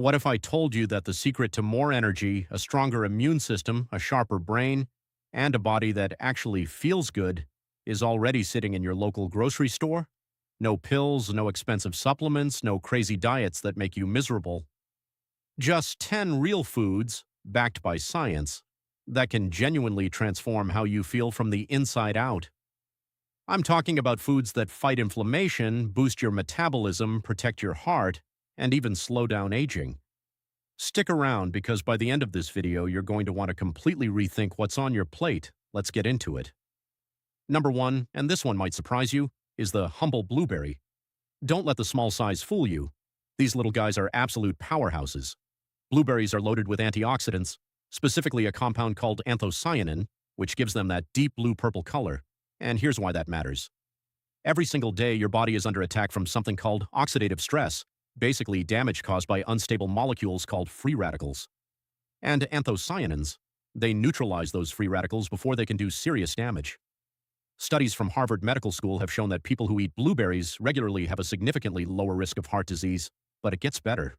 What if I told you that the secret to more energy, a stronger immune system, a sharper brain, and a body that actually feels good is already sitting in your local grocery store? No pills, no expensive supplements, no crazy diets that make you miserable. Just 10 real foods, backed by science, that can genuinely transform how you feel from the inside out. I'm talking about foods that fight inflammation, boost your metabolism, protect your heart, and even slow down aging. Stick around because by the end of this video, you're going to want to completely rethink what's on your plate. Let's get into it. Number 1, and this one might surprise you, is the humble blueberry. Don't let the small size fool you. These little guys are absolute powerhouses. Blueberries are loaded with antioxidants, specifically a compound called anthocyanin, which gives them that deep blue-purple color. And here's why that matters. Every single day, your body is under attack from something called oxidative stress, basically damage caused by unstable molecules called free radicals. And anthocyanins, they neutralize those free radicals before they can do serious damage. Studies from Harvard Medical School have shown that people who eat blueberries regularly have a significantly lower risk of heart disease, but it gets better.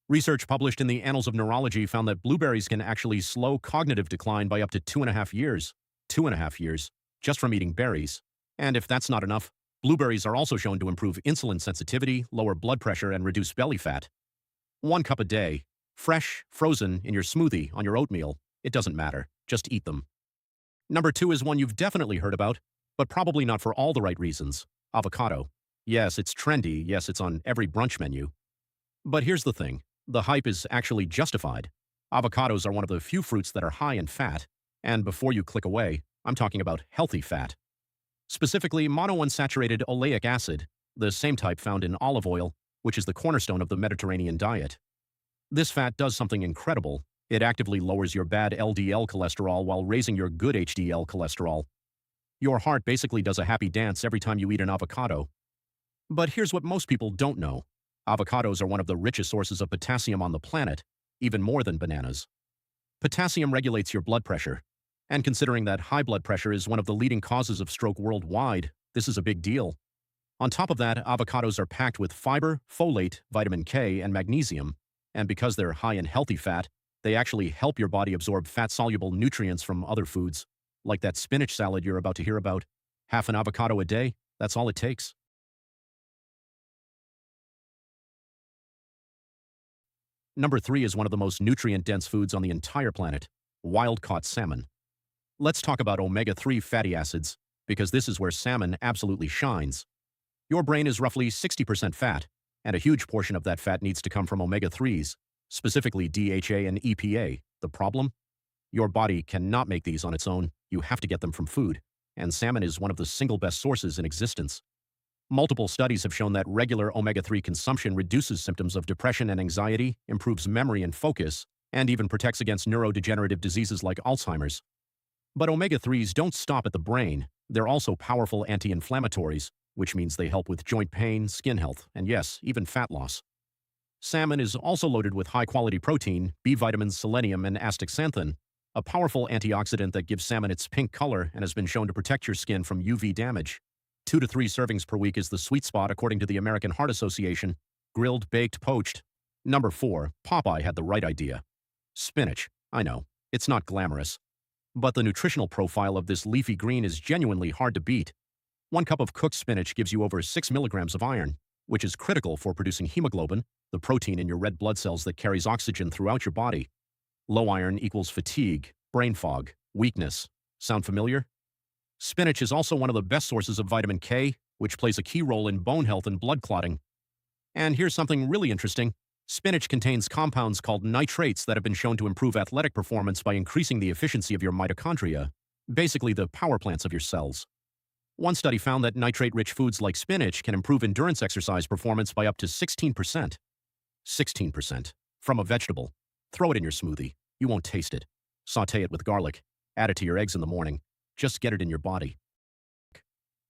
Research published in the Annals of Neurology found that blueberries can actually slow cognitive decline by up to 2.5 years. 2.5 years, just from eating berries. And if that's not enough, blueberries are also shown to improve insulin sensitivity, lower blood pressure, and reduce belly fat. 1 cup a day, fresh, frozen, in your smoothie, on your oatmeal. It doesn't matter. Just eat them. Number 2 is one you've definitely heard about, but probably not for all the right reasons. Avocado. Yes, it's trendy. Yes, it's on every brunch menu. But here's the thing. The hype is actually justified. Avocados are one of the few fruits that are high in fat. And before you click away, I'm talking about healthy fat. Specifically, monounsaturated oleic acid, the same type found in olive oil, which is the cornerstone of the Mediterranean diet. This fat does something incredible. It actively lowers your bad LDL cholesterol while raising your good HDL cholesterol. Your heart basically does a happy dance every time you eat an avocado. But here's what most people don't know. Avocados are one of the richest sources of potassium on the planet, even more than bananas. Potassium regulates your blood pressure. And considering that high blood pressure is one of the leading causes of stroke worldwide, this is a big deal. On top of that, avocados are packed with fiber, folate, vitamin K, and magnesium. And because they're high in healthy fat, they actually help your body absorb fat-soluble nutrients from other foods, like that spinach salad you're about to hear about. Half an avocado a day, that's all it takes. Number 3 is one of the most nutrient-dense foods on the entire planet, wild-caught salmon. Let's talk about omega-3 fatty acids, because this is where salmon absolutely shines. Your brain is roughly 60% fat, and a huge portion of that fat needs to come from omega-3s, specifically DHA and EPA. The problem? Your body cannot make these on its own. You have to get them from food, and salmon is one of the single best sources in existence. Multiple studies have shown that regular omega-3 consumption reduces symptoms of depression and anxiety, improves memory and focus, and even protects against neurodegenerative diseases like Alzheimer's. But omega-3s don't stop at the brain. They're also powerful anti-inflammatories, which means they help with joint pain, skin health, and yes, even fat loss. Salmon is also loaded with high-quality protein, B vitamins, selenium, and astaxanthin, a powerful antioxidant that gives salmon its pink color and has been shown to protect your skin from UV damage. 2 to 3 servings per week is the sweet spot according to the American Heart Association. Grilled, baked, poached. Number 4, Popeye had the right idea. Spinach. I know, it's not glamorous. But the nutritional profile of this leafy green is genuinely hard to beat. 1 cup of cooked spinach gives you over 6 milligrams of iron, which is critical for producing hemoglobin, the protein in your red blood cells that carries oxygen throughout your body. Low iron equals fatigue, brain fog, weakness. Sound familiar? Spinach is also one of the best sources of vitamin K, which plays a key role in bone health and blood clotting. And here's something really interesting. Spinach contains compounds called nitrates that have been shown to improve athletic performance by increasing the efficiency of your mitochondria, basically the power plants of your cells. 1 study found that nitrate-rich foods like spinach can improve endurance exercise performance by up to 16%. 16%. From a vegetable. Throw it in your smoothie. You won't taste it. Sauté it with garlic. Add it to your eggs in the morning. Just get it in your body.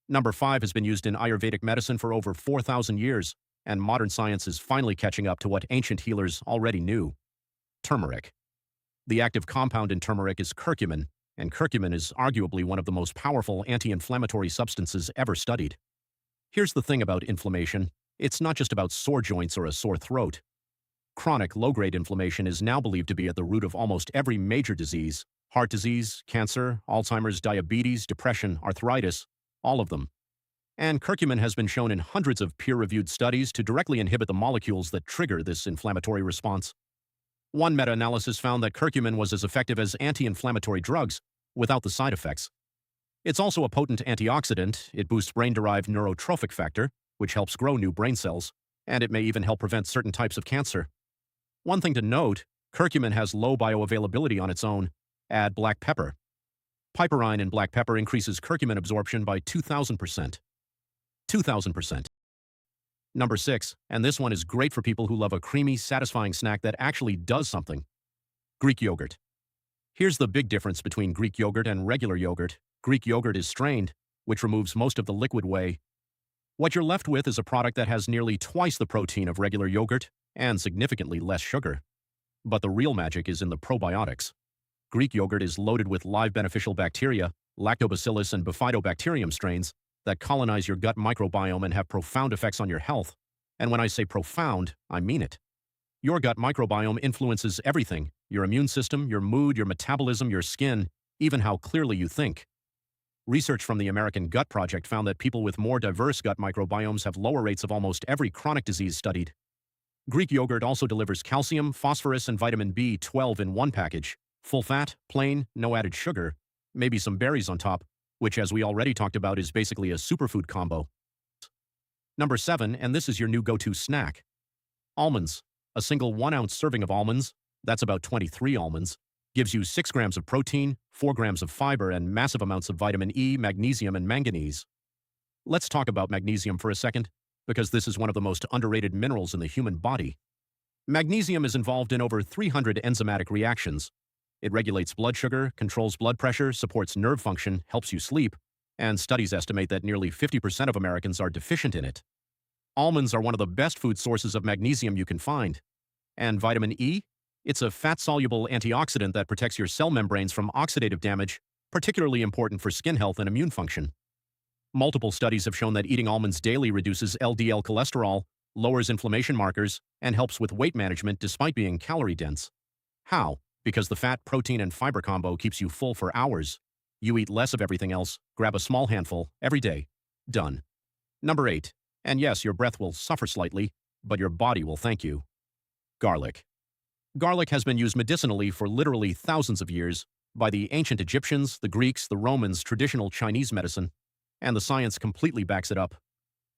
Number 5 has been used in Ayurvedic medicine for over 4,000 years, and modern science is finally catching up to what ancient healers already knew. Turmeric. The active compound in turmeric is curcumin, and curcumin is arguably one of the most powerful anti-inflammatory substances ever studied. Here's the thing about inflammation. It's not just about sore joints or a sore throat. Chronic low-grade inflammation is now believed to be at the root of almost every major disease: heart disease, cancer, Alzheimer's, diabetes, depression, arthritis, all of them. And curcumin has been shown in hundreds of peer-reviewed studies to directly inhibit the molecules that trigger this inflammatory response. One meta-analysis found that curcumin was as effective as anti-inflammatory drugs without the side effects. It's also a potent antioxidant. It boosts brain-derived neurotrophic factor, which helps grow new brain cells, and it may even help prevent certain types of cancer. One thing to note, curcumin has low bioavailability on its own. Add black pepper. Piperine in black pepper increases curcumin absorption by 2,000%. 2,000%. Number 6, and this one is great for people who love a creamy, satisfying snack that actually does something. Greek yogurt. Here's the big difference between Greek yogurt and regular yogurt. Greek yogurt is strained, which removes most of the liquid whey. What you're left with is a product that has nearly twice the protein of regular yogurt and significantly less sugar. But the real magic is in the probiotics. Greek yogurt is loaded with live beneficial bacteria, lactobacillus and bifidobacterium strains, that colonize your gut microbiome and have profound effects on your health. And when I say profound, I mean it. Your gut microbiome influences everything: your immune system, your mood, your metabolism, your skin, even how clearly you think. Research from the American Gut Project found that people with more diverse gut microbiomes have lower rates of almost every chronic disease studied. Greek yogurt also delivers calcium, phosphorus, and vitamin B12 in one package. Full fat, plain, no added sugar, maybe some berries on top, which, as we already talked about, is basically a superfood combo. Number 7, and this is your new go-to snack. Almonds. A single 1-ounce serving of almonds, that's about 23 almonds, gives you 6 grams of protein, 4 grams of fiber, and massive amounts of vitamin E, magnesium, and manganese. Let's talk about magnesium for a second, because this is one of the most underrated minerals in the human body. Magnesium is involved in over 300 enzymatic reactions. It regulates blood sugar, controls blood pressure, supports nerve function, helps you sleep, and studies estimate that nearly 50% of Americans are deficient in it. Almonds are one of the best food sources of magnesium you can find. And vitamin E? It's a fat-soluble antioxidant that protects your cell membranes from oxidative damage, particularly important for skin health and immune function. Multiple studies have shown that eating almonds daily reduces LDL cholesterol, lowers inflammation markers, and helps with weight management despite being calorie-dense. How? Because the fat, protein, and fiber combo keeps you full for hours. You eat less of everything else, grab a small handful, every day. Done. Number 8. And yes, your breath will suffer slightly, but your body will thank you. Garlic. Garlic has been used medicinally for literally thousands of years by the ancient Egyptians, the Greeks, the Romans, traditional Chinese medicine, and the science completely backs it up.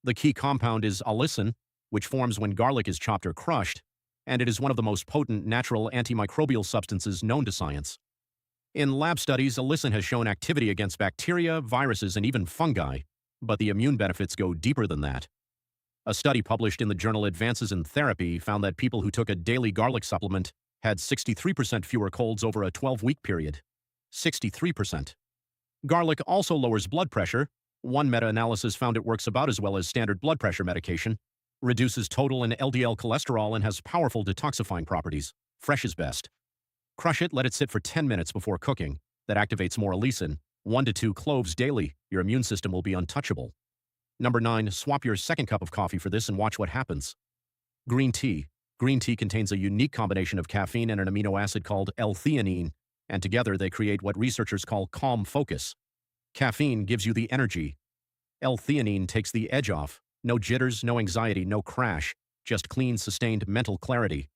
The key compound is allicin, which forms when garlic is chopped or crushed, and it is one of the most potent natural antimicrobial substances known to science. In lab studies, allicin has shown activity against bacteria, viruses, and even fungi, but the immune benefits go deeper than that. A study published in the journal Advances in Therapy found that people who took a daily garlic supplement had 63% fewer colds over a 12-week period. 63%. Garlic also lowers blood pressure. One meta-analysis found it works about as well as standard blood pressure medication, reduces total and LDL cholesterol, and has powerful detoxifying properties. Fresh is best. Crush it, let it sit for 10 minutes before cooking. That activates more allicin. 1 to 2 cloves daily. Your immune system will be untouchable. Number 9, swap your second cup of coffee for this and watch what happens. Green tea. Green tea contains a unique combination of caffeine and an amino acid called L-theanine, and together they create what researchers call calm focus. Caffeine gives you the energy. L-theanine takes the edge off. No jitters, no anxiety, no crash, just clean, sustained mental clarity.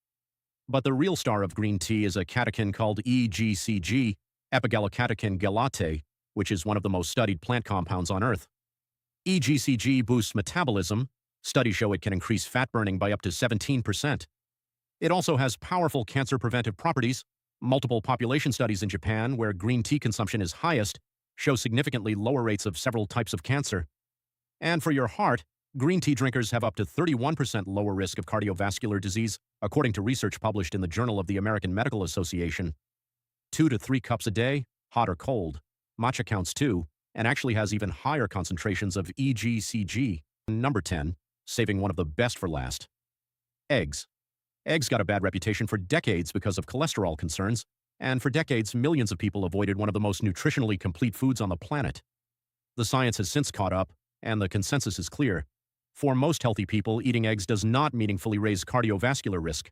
But the real star of green tea is a catechin called EGCG, epigallocatechin gallate, which is one of the most studied plant compounds on Earth. EGCG boosts metabolism. Studies show it can increase fat burning by up to 17%. It also has powerful cancer-preventive properties. Multiple population studies in Japan, where green tea consumption is highest, show significantly lower rates of several types of cancer. And for your heart, green tea drinkers have up to 31% lower risk of cardiovascular disease, according to research published in the Journal of the American Medical Association. 2 to 3 cups a day, hot or cold. Matcha counts too, and actually has even higher concentrations of EGCG. Number 10, saving one of the best for last. Eggs. Eggs got a bad reputation for decades because of cholesterol concerns, and for decades millions of people avoided one of the most nutritionally complete foods on the planet. The science has since caught up, and the consensus is clear. For most healthy people, eating eggs does not meaningfully raise cardiovascular risk.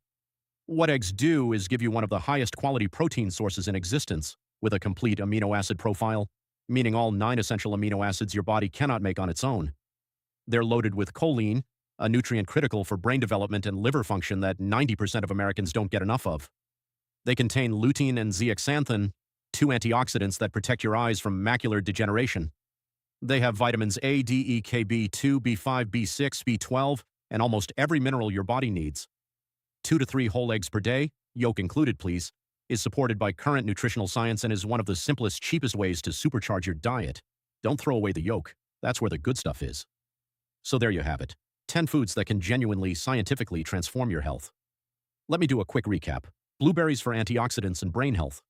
What eggs do is give you one of the highest quality protein sources in existence, with a complete amino acid profile, meaning all 9 essential amino acids your body cannot make on its own. They're loaded with choline, a nutrient critical for brain development and liver function that 90% of Americans don't get enough of. They contain lutein and zeaxanthin, 2 antioxidants that protect your eyes from macular degeneration. They have vitamins A, D, E, K, B2, B5, B6, B12, and almost every mineral your body needs. 2 to 3 whole eggs per day, yolk included please, is supported by current nutritional science and is one of the simplest, cheapest ways to supercharge your diet. Don't throw away the yolk. That's where the good stuff is. So there you have it. 10 foods that can genuinely, scientifically transform your health. Let me do a quick recap. Blueberries for antioxidants and brain health.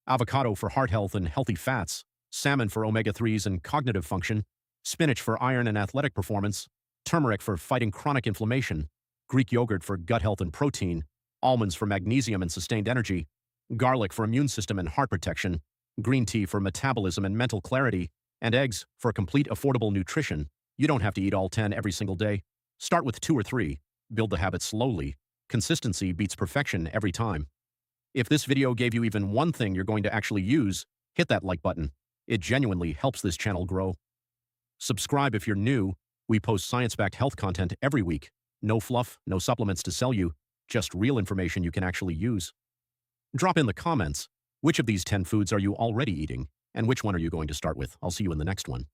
Avocado for heart health and healthy fats. Salmon for omega-3s and cognitive function. Spinach for iron and athletic performance. Turmeric for fighting chronic inflammation. Greek yogurt for gut health and protein. Almonds for magnesium and sustained energy. Garlic for immune system and heart protection. Green tea for metabolism and mental clarity. And eggs for complete affordable nutrition. You don't have to eat all 10 every single day. Start with 2 or 3. Build the habit slowly. Consistency beats perfection every time. If this video gave you even one thing you're going to actually use, hit that like button. It genuinely helps this channel grow. Subscribe if you're new. We post science-backed health content every week. No fluff, no supplements to sell you, just real information you can actually use. Drop in the comments, which of these 10 foods are you already eating, and which one are you going to start with? I'll see you in the next one.